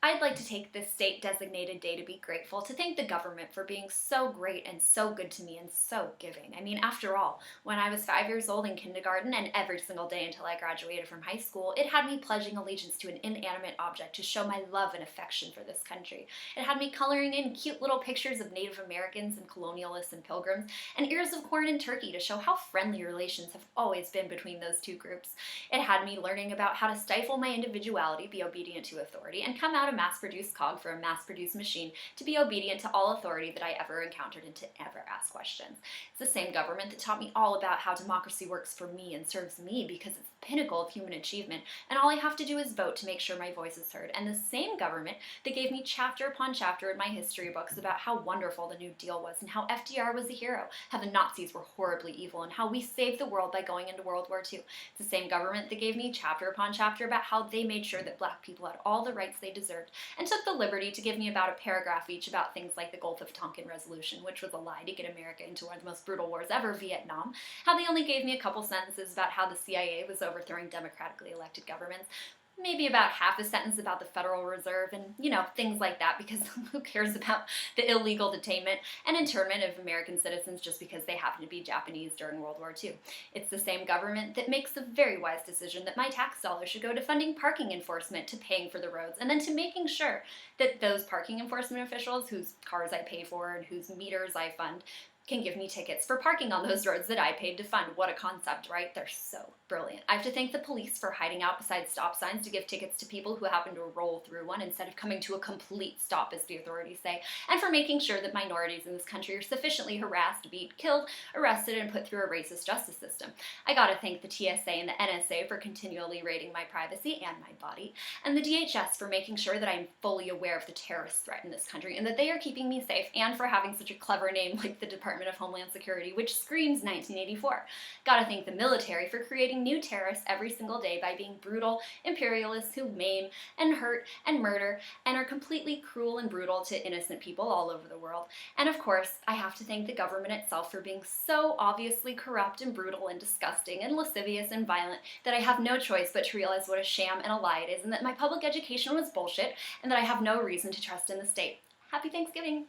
I'd like to take this state-designated day to be grateful, to thank the government for being so great and so good to me and so giving. I mean, after all, when I was 5 years old in kindergarten and every single day until I graduated from high school, it had me pledging allegiance to an inanimate object to show my love and affection for this country. It had me coloring in cute little pictures of Native Americans and colonialists and pilgrims, and ears of corn and turkey to show how friendly relations have always been between those two groups. It had me learning about how to stifle my individuality, be obedient to authority, and come out a mass-produced cog for a mass-produced machine to be obedient to all authority that I ever encountered and to ever ask questions. It's the same government that taught me all about how democracy works for me and serves me because it's the pinnacle of human achievement, and all I have to do is vote to make sure my voice is heard. And the same government that gave me chapter upon chapter in my history books about how wonderful the New Deal was and how FDR was a hero, how the Nazis were horribly evil, and how we saved the world by going into World War II. It's the same government that gave me chapter upon chapter about how they made sure that Black people had all the rights they deserved, and took the liberty to give me about a paragraph each about things like the Gulf of Tonkin Resolution, which was a lie to get America into one of the most brutal wars ever, Vietnam, how they only gave me a couple sentences about how the CIA was overthrowing democratically elected governments, maybe about half a sentence about the Federal Reserve and, things like that, because who cares about the illegal detainment and internment of American citizens just because they happen to be Japanese during World War II. It's the same government that makes the very wise decision that my tax dollars should go to funding parking enforcement, to paying for the roads, and then to making sure that those parking enforcement officials whose cars I pay for and whose meters I fund can give me tickets for parking on those roads that I paid to fund. What a concept, right? They're so brilliant. I have to thank the police for hiding out beside stop signs to give tickets to people who happen to roll through one instead of coming to a complete stop, as the authorities say, and for making sure that minorities in this country are sufficiently harassed, beat, killed, arrested, and put through a racist justice system. I gotta thank the TSA and the NSA for continually raiding my privacy and my body, and the DHS for making sure that I'm fully aware of the terrorist threat in this country and that they are keeping me safe, and for having such a clever name like the Department of Homeland Security, which screams 1984. Gotta thank the military for creating new terrorists every single day by being brutal imperialists who maim and hurt and murder and are completely cruel and brutal to innocent people all over the world. And of course, I have to thank the government itself for being so obviously corrupt and brutal and disgusting and lascivious and violent that I have no choice but to realize what a sham and a lie it is, and that my public education was bullshit, and that I have no reason to trust in the state. Happy Thanksgiving!